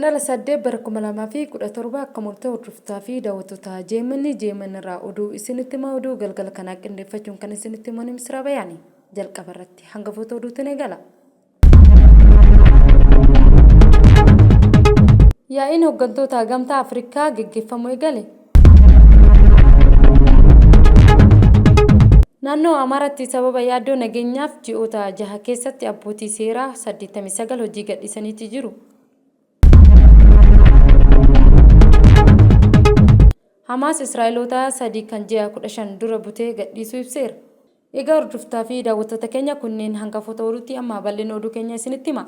Guraandhala 8 bara 2017 akka murtee hordoftaa fi daawwattoota jeeman irraa oduu isinitti himaa oduu galgala kanaa qindeeffachuun kan isinitti himan Misraa Bayaani jalqaba irratti hangafoota oduutiin eegala. Yaa'iin hooggantoota gamtaa Afrikaa geggeeffamuu eegale. Naannoo Amaaraatti sababa yaaddoo nageenyaaf ji'oota 6 keessatti abbootii seeraa 89 hojii gadhiisanii jiru. Hamas Israa'eloota 3 kan ji'a 15 dura butee gadhiisuu ibseera. Egaa hordoftaa fi daawwattoota keenya kunneen hangafoota oduutti amma bal'ina oduu keenya isinitti hima.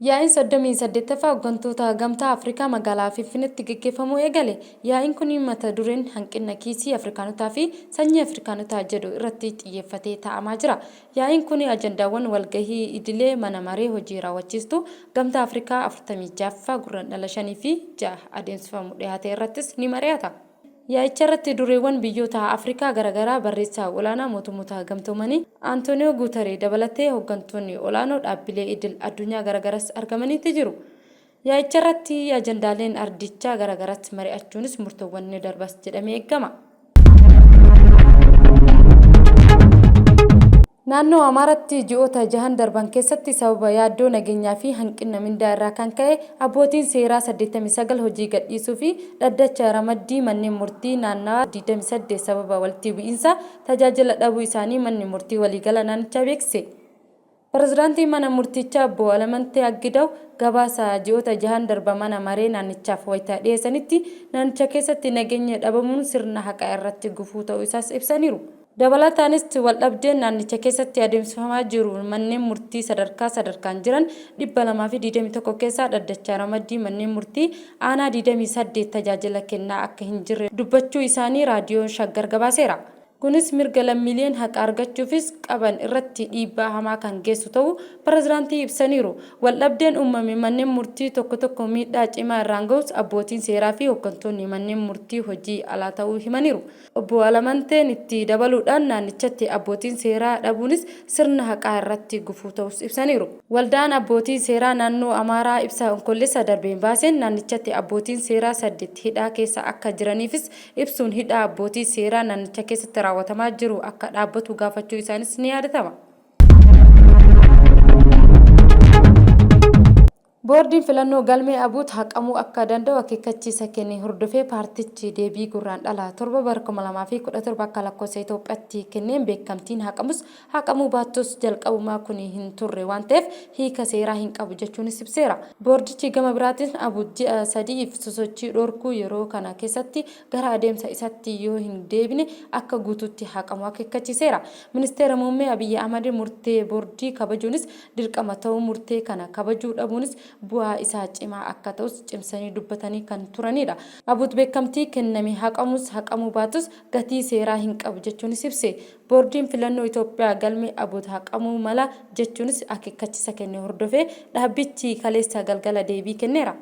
Yaa'iin 38ffaa hooggantoota gamtaa Afrikaa magaalaa Finfinneetti geggeeffamuu eegale. Yaa'iin kun mata dureen hanqina kiisii Afrikaanotaa fi sanyii Afrikaanotaa jedhu irratti xiyyeeffatee taa'amaa jira. Yaa'iin kun ajandaawwan walgahii idilee mana maree hojii raawwachiistuu gamtaa Afrikaa 46ffaa guraandhala 5 fi 6 adeemsifamu dhiyaate irrattis ni mari'ata. Yaa'icha irratti dureewwan biyyoota Afrikaa garaagaraa barreessaa olaanaa mootummoota gamtoomanii Antooniyoo Guutaree dabalatee hooggantoonni olaanoo dhaabbilee idil addunyaa garaagaraas argamanii jiru. Yaa'icha irratti ajandaaleen ardichaa garaagaraatti mari'achuunis murtoowwan ni darbas jedhamee eegama. Naannoo Amaaraatti ji'oota 6 darban keessatti sababa yaaddoo nageenyaa fi hanqina mindaa irraa kan ka'e abbootiin seeraa 89 hojii gadhiisuu fi dhaddacha ramaddii manneen murtii naannawaa 28 sababa walitti bu'iinsa tajaajila dhabuu isaanii manni murtii waliigala naannichaa beeksise. Pireezidaantii mana murtichaa Obbo Alamantee Aggidaw gabaasa ji'oota 6 darban mana maree naannichaaf wayitaa dhiyeessanitti naannicha keessatti nageenya dhabamuun sirna haqaa irratti gufuu ta'uu isaas ibsaniiru. Dabalataanis waldhabdeen naannicha keessatti adeemsifamaa jiru manneen murtii sadarkaan jiran 221 keessaa dhaddacha ramaddii manneen murtii aanaa 28 tajaajila kennaa akka hin jirre dubbachuu isaanii raadiyoon Shaggar gabaaseera. Kunis mirga lammiileen haqa argachuufis qaban irratti dhiibbaa hamaa kan geessu ta'uu pireezidaantii ibsaniiru. Waldhabdeen uumame manneen murtii tokko miidhaa cimaa irraan ga'us abbootiin seeraa fi hooggantoonni manneen murtii hojii alaa ta'uu himaniiru. Obbo Alamanteen itti dabaluudhaan naannichatti abbootiin seeraa dhabuunis sirna haqaa irratti gufuu ta'us ibsaniiru. Waldaan abbootii seeraa naannoo Amaaraa ibsa onkolleessa darbeen baaseen naannichatti abbootiin seeraa 8 hidhaa keessa akka jiraniifis ibsuun hidhaa abbootii seeraa naannicha keessatti raawwatamaa jiru akka dhaabbatu gaafachuu isaanis ni yaadatama. Boordiin filannoo galmee abuut haqamuu akka danda'u akeekkachiisa kenne hordofee paartichi deebii guraandhala 7 bara 2017 akka lakkoofsa Itoophiyaatti kenneen beekamtiin haqamuu baattus jalqabumaa kun hin turre waan ta'eef hiika seeraa hin qabu jechuunis ibseera. Boordichi gama biraatiin abuut ji'a 3 sosochii dhorkuu yeroo kana keessatti gara adeemsa isaatti yoo hin deebine akka guutuutti haqamu akeekkachiiseera. Ministeera Muummee Abiyyi Ahmad murtee boordii kabajuunis dirqama ta'uu murtee kana kabajuu dhabuunis bu'aa isaa cimaa akka ta'us cimsanii dubbatanii kan turanidha. Abuut beekamtii kenname haqamuu baatus gatii seeraa hin qabu jechuunis ibse. Boordiin filannoo Itoophiyaa galmee abuut haqamuu mala jechuunis akeekkachiisa kenne hordofee dhaabbichi kaleessa galgala deebii kenneera.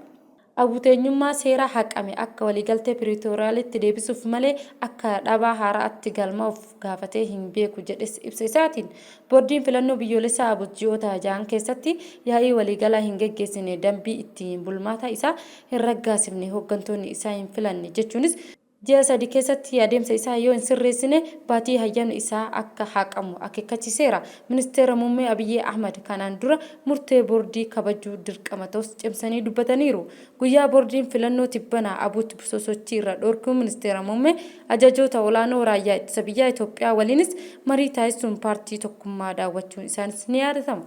Abuuteenyummaa seeraa haqame akka waliigaltee Piriitooriyaalitti deebisuuf malee akka dhabaa haaraatti galmaa'uuf gaafatee hin beeku jedhes ibsa isaatiin. Boordiin filannoo biyyoolessaa abuut ji'oota 6 keessatti yaa'ii waliigalaa hin geggeessine dambii ittiin bulmaata isaa hin raggaasifne hooggantoonni isaa hin filanne jechuunis ji'a 3 keessatti adeemsa isaa yoo hin sirreessine baatii hayyama isaa akka haqamu akeekkachiiseera. Ministeera Muummee Abiyyi Ahmad kanaan dura murtee boordii kabajuu dirqama ta'us cimsanii dubbataniiru. Guyyaa boordiin filannoo tibbanaa abuut sosochii irra dhorkuu ministeera Muummee ajajoota olaanoo raayyaa ittisa biyyaa Itoophiyaa waliinis marii taasisuun paartii tokkummaa daawwachuun isaanis ni yaadatama.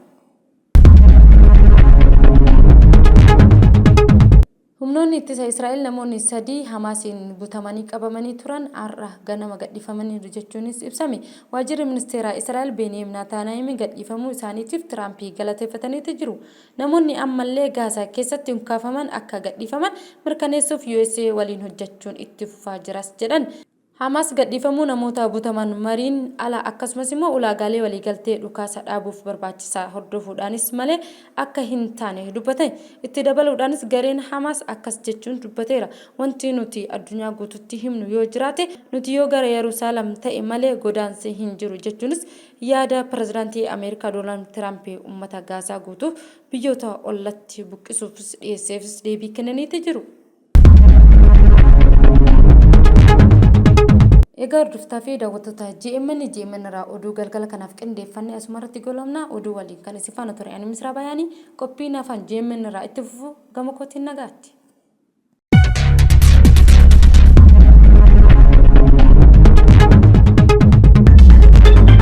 Humnoonni ittisa Israa'el namoonni 3 Hamaasiin butamanii qabamanii turan har'a ganama gadhiifamaniiru jechuunis ibsame. Waajjirri ministeera Israa'el Benyamin Netanyaahuu gadhiifamuu isaaniitiif Tiraamp galateeffatanii jiru. Namoonni ammallee Gaazaa keessatti hunkaafaman akka gadhiifaman mirkaneessuuf USA waliin hojjechuun itti fufaa jiras jedhan. Hamas gadhiifamuu namoota butaman mariin ala akkasumas immoo ulaagaalee waliigaltee dhukaasa dhaabuuf barbaachisaa hordofuudhaanis malee akka hin taane dubbate. Itti dabaluudhaanis gareen Hamas akkas jechuun dubbateera. Wanti nuti addunyaa guututti himnu yoo jiraate nuti yoo gara Yerusaalem ta'e malee godaansi hin jiru jechuunis yaada pirezidaantii Ameerikaa Doonaald Tiraamp uummata Gaazaa guutuuf biyyoota ollatti buqqisuufis dhiyeesseefis deebii kennaniiti jiru. Egaa hordoftoota fi daawwattoota GMN irraa oduu galgala kanaaf qindeeffannee asumarratti goolabna. Oduu waliin kan isin faana ture ani Misraa Bayaanii qophii nafaan GMN irraa itti fufu gama kootiin nagaatti.